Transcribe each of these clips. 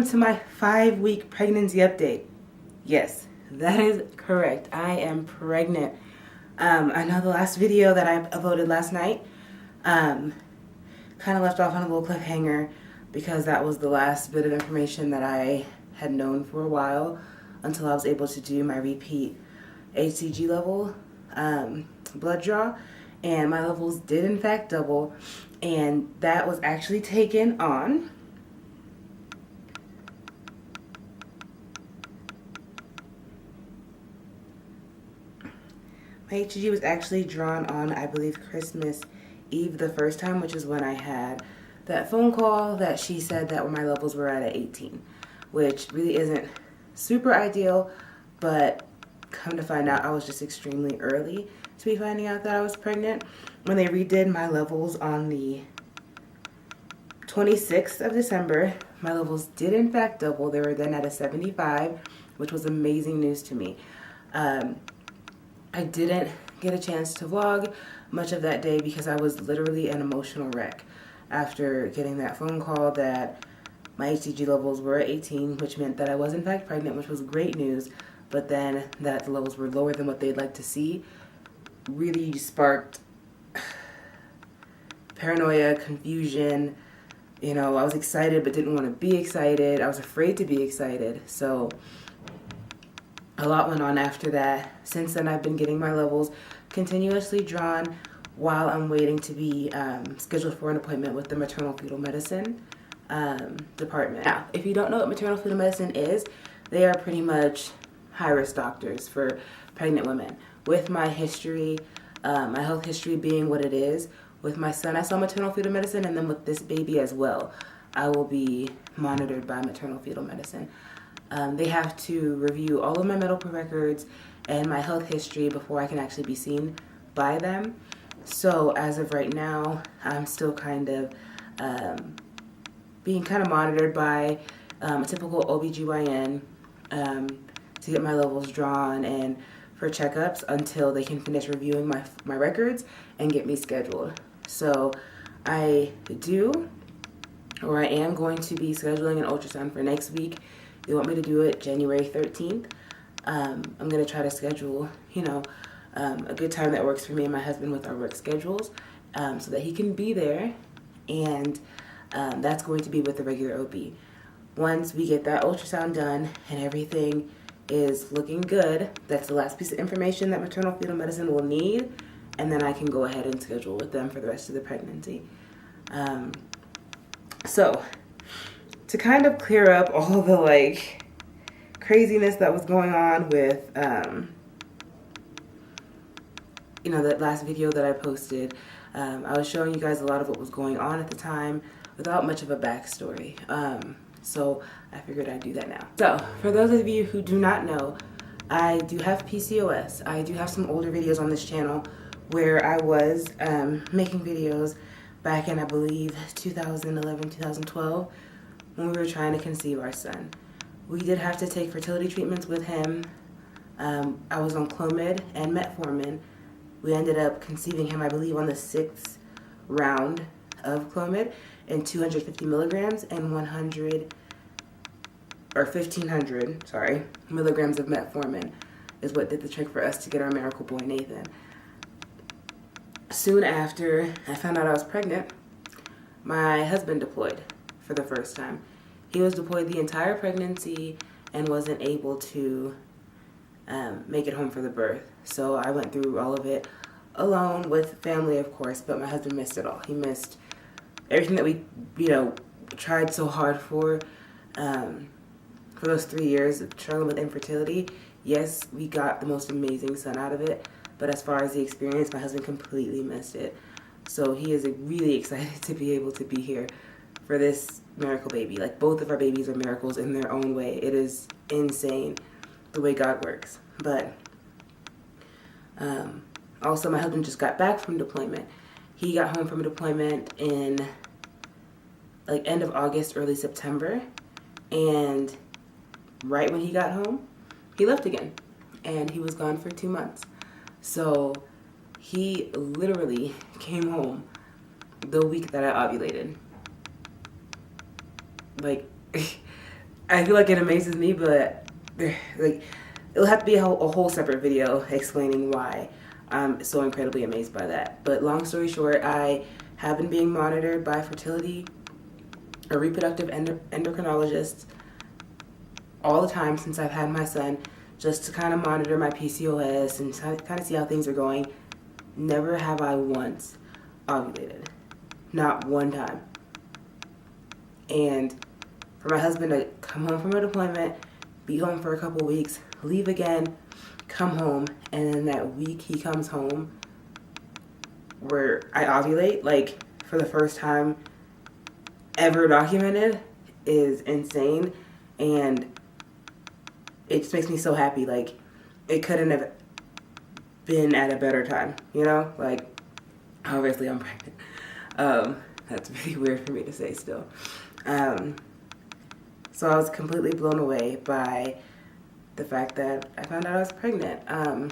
welcome to my 5-week pregnancy update. Yes, that is correct. I am pregnant. I know the last video that I uploaded last night kind of left off on a little cliffhanger because that was the last bit of information that I had known for a while until I was able to do my repeat HCG level blood draw, and my levels did in fact double, and that was actually taken on my HCG was actually drawn on, I believe, Christmas Eve the first time, which is when I had that phone call that she said that my levels were at 18, which really isn't super ideal, but come to find out I was just extremely early to be finding out that I was pregnant. When they redid my levels on the 26th of December, my levels did in fact double. They were then at a 75, which was amazing news to me. I didn't get a chance to vlog much of that day because I was literally an emotional wreck after getting that phone call that my HCG levels were at 18, which meant that I was in fact pregnant, which was great news, but then that the levels were lower than what they'd like to see really sparked paranoia, confusion. You know, I was excited but didn't want to be excited. I was afraid to be excited. So a lot went on after that. Since then, I've been getting my levels continuously drawn while I'm waiting to be scheduled for an appointment with the maternal fetal medicine department. Now, if you don't know what maternal fetal medicine is, they are pretty much high-risk doctors for pregnant women. With my history, my health history being what it is, with my son, I saw maternal fetal medicine, and then with this baby as well, I will be monitored by maternal fetal medicine. They have to review all of my medical records and my health history before I can actually be seen by them. So as of right now, I'm still kind of being kind of monitored by a typical OBGYN to get my levels drawn and for checkups until they can finish reviewing my records and get me scheduled. So I am going to be scheduling an ultrasound for next week. They want me to do it January 13th. I'm going to try to schedule, a good time that works for me and my husband with our work schedules so that he can be there, and that's going to be with the regular OB. Once we get that ultrasound done and everything is looking good, that's the last piece of information that maternal fetal medicine will need, and then I can go ahead and schedule with them for the rest of the pregnancy. So to kind of clear up all the craziness that was going on with that last video that I posted, I was showing you guys a lot of what was going on at the time without much of a backstory. So I figured I'd do that now. So for those of you who do not know, I do have PCOS. I do have some older videos on this channel where I was making videos back in, I believe, 2011, 2012, when we were trying to conceive our son. We did have to take fertility treatments with him. I was on Clomid and metformin. We ended up conceiving him, I believe, on the 6th round of Clomid and 250 milligrams and 1,500 milligrams of metformin is what did the trick for us to get our miracle boy Nathan. Soon after I found out I was pregnant, my husband deployed for the first time. He was deployed the entire pregnancy and wasn't able to make it home for the birth. So I went through all of it alone with family, of course, but my husband missed it all. He missed everything that we, tried so hard for those 3 years of struggling with infertility. Yes, we got the most amazing son out of it, but as far as the experience, my husband completely missed it. So he is really excited to be able to be here for this miracle baby. Both of our babies are miracles in their own way. It is insane the way God works. But also my husband just got back from deployment. He got home from deployment in end of August, early September, and right when he got home, he left again, and he was gone for 2 months. So he literally came home the week that I ovulated. I feel like it amazes me, but like it'll have to be a whole separate video explaining why I'm so incredibly amazed by that. But long story short, I have been being monitored by fertility or reproductive endocrinologists all the time since I've had my son, just to kind of monitor my PCOS and kind of see how things are going. Never have I once ovulated. Not one time. And for my husband to come home from a deployment, be home for a couple weeks, leave again, come home, and then that week he comes home where I ovulate, like for the first time ever documented, is insane. And it just makes me so happy. Like, it couldn't have been at a better time, you know? Like, obviously I'm pregnant. That's really weird for me to say still. So I was completely blown away by the fact that I found out I was pregnant. A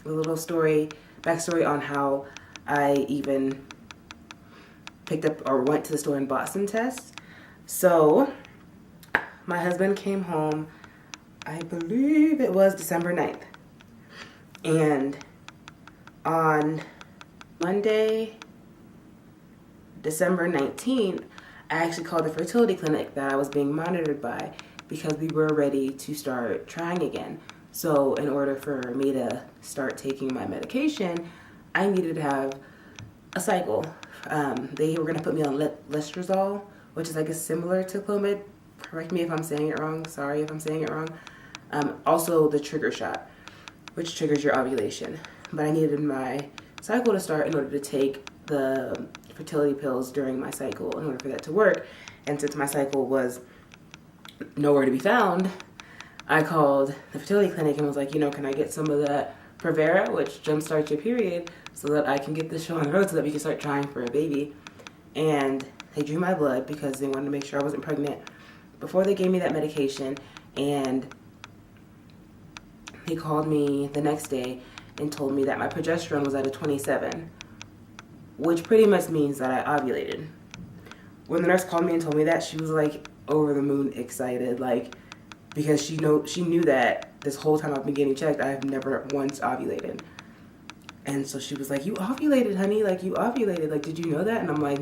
little backstory on how I even picked up or went to the store and bought some tests. So my husband came home, I believe it was December 9th. And on Monday, December 19th, I actually called the fertility clinic that I was being monitored by because we were ready to start trying again. So in order for me to start taking my medication, I needed to have a cycle. They were going to put me on letrozole, which is, I guess, similar to Clomid. Correct me if I'm saying it wrong. Sorry if I'm saying it wrong. Also the trigger shot, which triggers your ovulation. But I needed my cycle to start in order to take the fertility pills during my cycle in order for that to work. And since my cycle was nowhere to be found, I called the fertility clinic and was like, can I get some of that Provera, which jumpstarts your period, so that I can get this show on the road so that we can start trying for a baby. And they drew my blood because they wanted to make sure I wasn't pregnant before they gave me that medication. And they called me the next day and told me that my progesterone was at a 27, which pretty much means that I ovulated. When the nurse called me and told me that, she was like over the moon excited, like, because she knew that this whole time I've been getting checked, I have never once ovulated. And so she was like, "You ovulated, honey, like you ovulated, like did you know that?" And I'm like,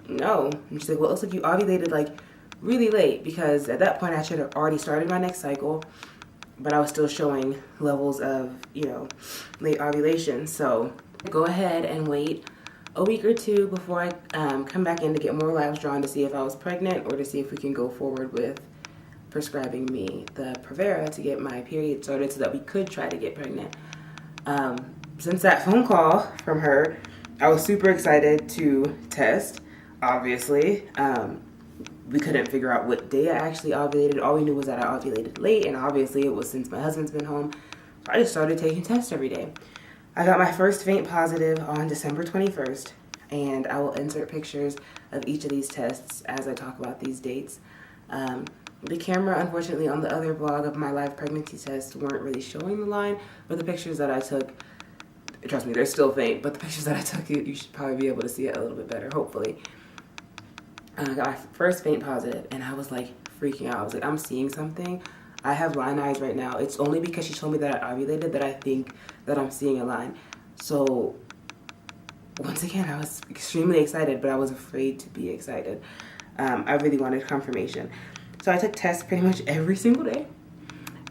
"No." And she's like, "Well, it looks like you ovulated like really late," because at that point I should have already started my next cycle, but I was still showing levels of, late ovulation. So go ahead and wait a week or two before I come back in to get more labs drawn to see if I was pregnant or to see if we can go forward with prescribing me the Provera to get my period started so that we could try to get pregnant. Since that phone call from her, I was super excited to test, obviously. We couldn't figure out what day I actually ovulated. All we knew was that I ovulated late, and obviously it was since my husband's been home. So I just started taking tests every day. I got my first faint positive on December 21st, and I will insert pictures of each of these tests as I talk about these dates. The camera, unfortunately, on the other vlog of my live pregnancy test weren't really showing the line, but the pictures that I took, trust me, they're still faint, but the pictures that I took, you should probably be able to see it a little bit better, hopefully. I got my first faint positive, and I was like freaking out. I was like, I'm seeing something. I have line eyes right now. It's only because she told me that I ovulated that I think that I'm seeing a line. So once again, I was extremely excited, but I was afraid to be excited. I really wanted confirmation. So I took tests pretty much every single day,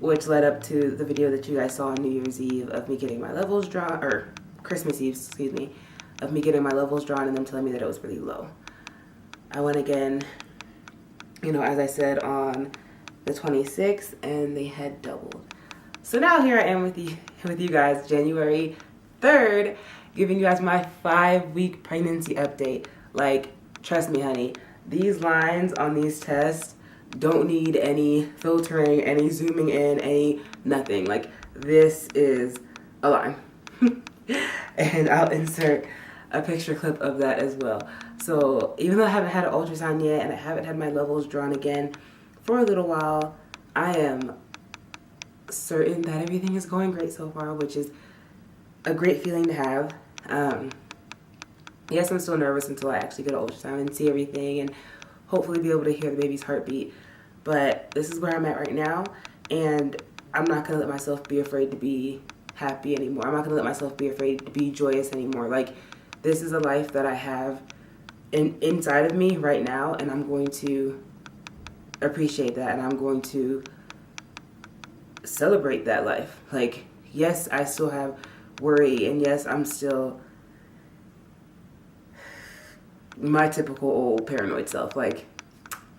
which led up to the video that you guys saw on New Year's Eve of me getting my levels drawn, or Christmas Eve, excuse me, of me getting my levels drawn and them telling me that it was really low. I went again, as I said, on the 26th, and they had doubled. So now here I am with you guys, January 3rd, giving you guys my 5-week pregnancy update. Like, trust me, honey, these lines on these tests don't need any filtering, any zooming in, any nothing. Like, this is a line. And I'll insert a picture clip of that as well. So even though I haven't had an ultrasound yet and I haven't had my levels drawn again for a little while, I am certain that everything is going great so far, which is a great feeling to have. Yes, I'm still nervous until I actually get an ultrasound and see everything and hopefully be able to hear the baby's heartbeat. but this is where I'm at right now, and I'm not going to let myself be afraid to be happy anymore. I'm not going to let myself be afraid to be joyous anymore. Like, this is a life that I have inside of me right now, and I'm going to appreciate that, and I'm going to celebrate that life. Like, yes, I still have worry, and yes, I'm still my typical old paranoid self. Like,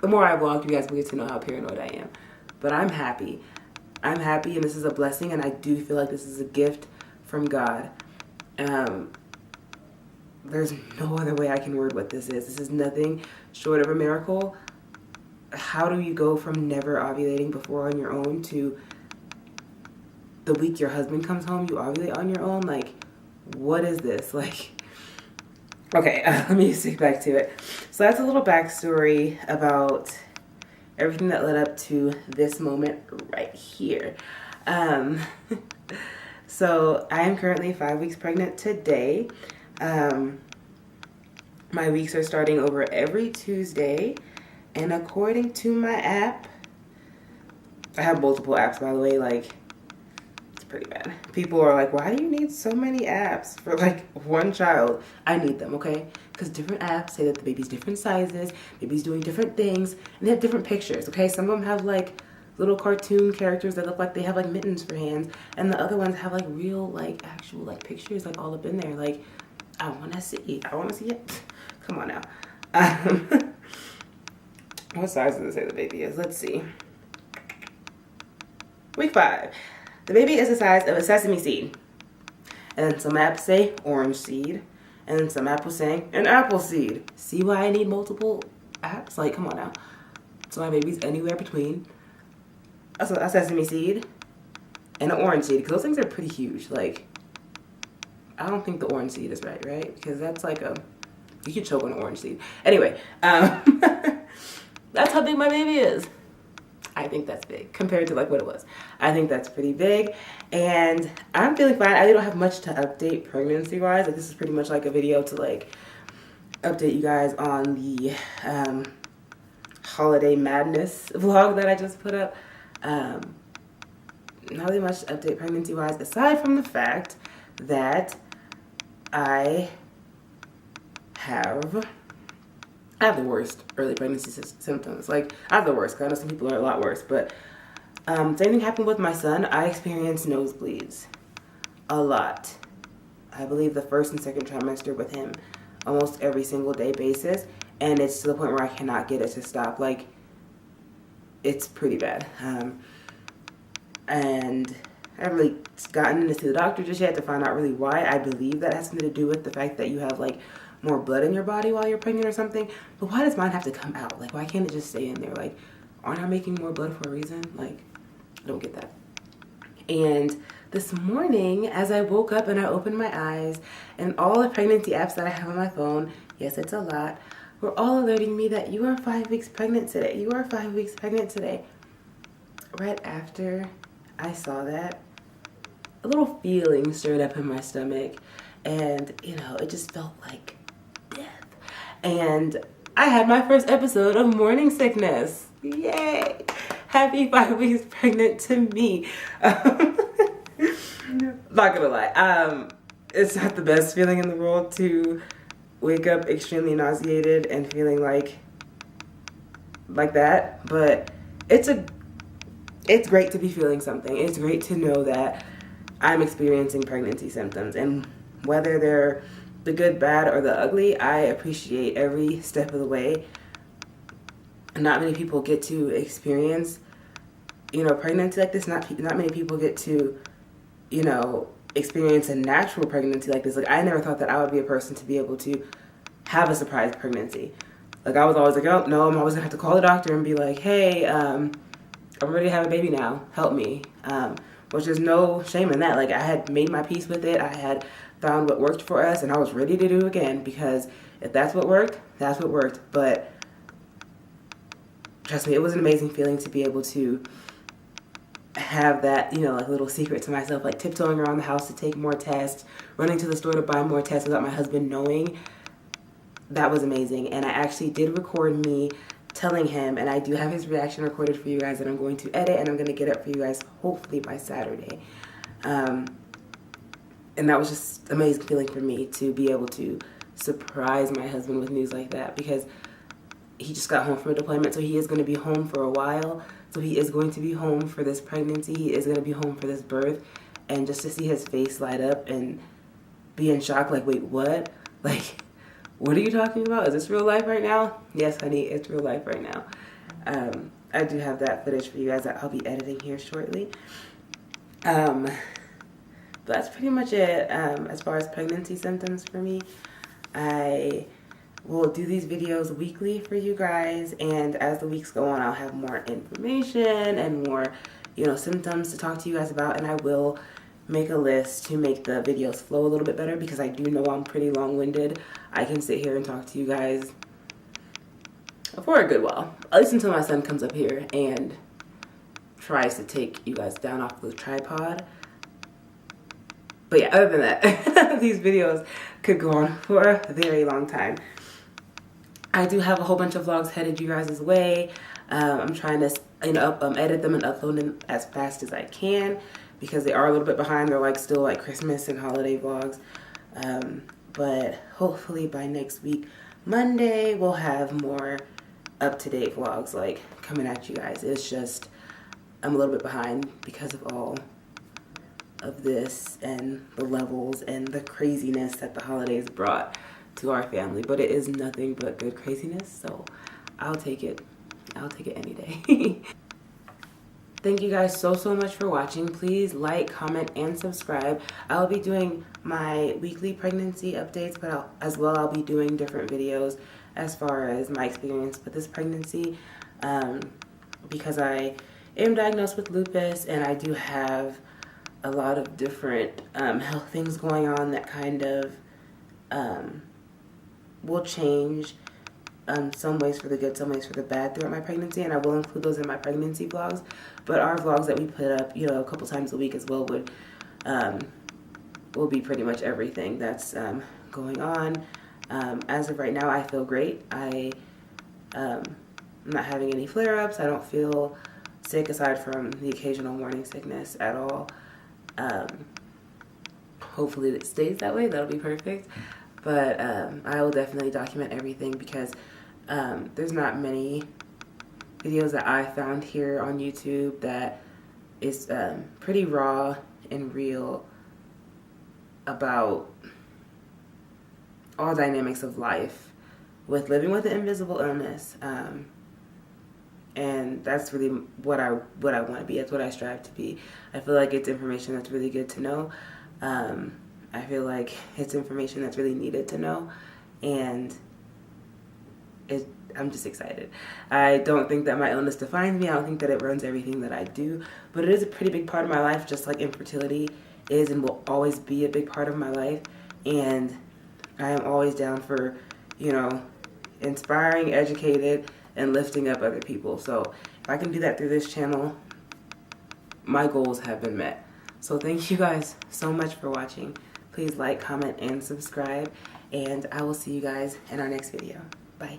the more I walk, you guys will get to know how paranoid I am. But I'm happy. I'm happy, and this is a blessing, and I do feel like this is a gift from God. There's no other way I can word what this is. This is nothing short of a miracle. How do you go from never ovulating before on your own to the week your husband comes home, you ovulate on your own? Like, what is this? Like, okay, let me just get back to it. So that's a little backstory about everything that led up to this moment right here. So I am currently 5 weeks pregnant today. My weeks are starting over every Tuesday, and according to my app, I have multiple apps, by the way. Like, it's pretty bad. People are like, why do you need so many apps for like one child? I need them, okay? Because different apps say that the baby's different sizes, baby's doing different things, and they have different pictures, okay? Some of them have like little cartoon characters that look like they have like mittens for hands, and the other ones have like real, like actual like pictures like all up in there. Like, I want to see it. Come on now. What size does it say the baby is? Let's see. Week 5. The baby is the size of a sesame seed. And then some apps say orange seed. And then some apps saying an apple seed. See why I need multiple apps? Like, come on now. So my baby's anywhere between a sesame seed and an orange seed. Because those things are pretty huge. Like, I don't think the orange seed is right? Because that's like you could choke on an orange seed. Anyway, that's how big my baby is. I think that's big compared to like what it was. I think that's pretty big, and I'm feeling fine. I don't have much to update pregnancy wise. Like, this is pretty much like a video to like update you guys on the holiday madness vlog that I just put up. Not really much to update pregnancy wise, aside from the fact that I have the worst early pregnancy symptoms. Like, I have the worst, because I know some people are a lot worse, but same thing happened with my son. I experienced nosebleeds a lot. I believe the first and second trimester with him, almost every single day basis, and it's to the point where I cannot get it to stop. Like, it's pretty bad. And I haven't really gotten to see the doctor just yet to find out really why. I believe that has something to do with the fact that you have like more blood in your body while you're pregnant or something. But why does mine have to come out? Like, why can't it just stay in there? Like, aren't I making more blood for a reason? Like, I don't get that. And this morning, as I woke up and I opened my eyes, and all the pregnancy apps that I have on my phone, yes, it's a lot, were all alerting me that you are 5 weeks pregnant today. You are 5 weeks pregnant today. Right after I saw that, a little feeling stirred up in my stomach, and, you know, it just felt like death. And I had my first episode of morning sickness. Yay! Happy 5 weeks pregnant to me. Not gonna lie, it's not the best feeling in the world to wake up extremely nauseated and feeling like that, but it's great to be feeling something. It's great to know that I'm experiencing pregnancy symptoms, and whether they're the good, bad, or the ugly, I appreciate every step of the way. Not many people get to experience, you know, pregnancy like this. Not many people get to, you know, experience a natural pregnancy like this. Like, I never thought that I would be a person to be able to have a surprise pregnancy. Like, I was always like, oh no, I'm always gonna have to call the doctor and be like, hey, I'm ready to have a baby now, help me. Which there's no shame in that. Like, I had made my peace with it. I had found what worked for us, and I was ready to do it again, because if that's what worked, that's what worked. But trust me, it was an amazing feeling to be able to have that, you know, like little secret to myself, like tiptoeing around the house to take more tests, running to the store to buy more tests without my husband knowing. That was amazing. And I actually did record me telling him, and I do have his reaction recorded for you guys that I'm going to edit, and I'm going to get up for you guys hopefully by Saturday. And that was just an amazing feeling for me to be able to surprise my husband with news like that, because he just got home from a deployment, so he is going to be home for a while. So he is going to be home for this pregnancy. He is going to be home for this birth. And just to see his face light up and be in shock, like, wait, what? Like, what are you talking about? Is this real life right now? Yes, honey, it's real life right now. I do have that footage for you guys that I'll be editing here shortly. But that's pretty much it as far as pregnancy symptoms for me. I will do these videos weekly for you guys, and as the weeks go on, I'll have more information and more, symptoms to talk to you guys about, and I will make a list to make the videos flow a little bit better, because I do know I'm pretty long-winded. I can sit here and talk to you guys for a good while, at least until my son comes up here and tries to take you guys down off the tripod. But yeah, other than that, these videos could go on for a very long time. I do have a whole bunch of vlogs headed you guys' way. I'm trying to edit them and upload them as fast as I can, because they are a little bit behind. They're still like Christmas and holiday vlogs. But hopefully by next week, Monday, we'll have more up-to-date vlogs coming at you guys. It's just, I'm a little bit behind because of all of this and the levels and the craziness that the holidays brought to our family. But it is nothing but good craziness, so I'll take it. I'll take it any day. Thank you guys so much for watching. Please like, comment, and subscribe. I'll be doing my weekly pregnancy updates, but I'll be doing different videos as far as my experience with this pregnancy, because I am diagnosed with lupus, and I do have a lot of different health things going on that kind of will change some ways for the good, some ways for the bad throughout my pregnancy, and I will include those in my pregnancy vlogs. But our vlogs that we put up, a couple times a week as well, will be pretty much everything that's going on. As of right now, I feel great. I'm not having any flare-ups. I don't feel sick aside from the occasional morning sickness at all. Hopefully it stays that way. That'll be perfect. But I will definitely document everything, because there's not many videos that I found here on YouTube that is pretty raw and real about all dynamics of life with living with an invisible illness. And that's really what I want to be. That's what I strive to be. I feel like it's information that's really good to know. I feel like it's information that's really needed to know, and I'm just excited. I don't think that my illness defines me. I don't think that it runs everything that I do, but it is a pretty big part of my life, just like infertility is and will always be a big part of my life. And I am always down for, inspiring, educated, and lifting up other people. So if I can do that through this channel, my goals have been met. So thank you guys so much for watching. Please like, comment, and subscribe, and I will see you guys in our next video. Bye.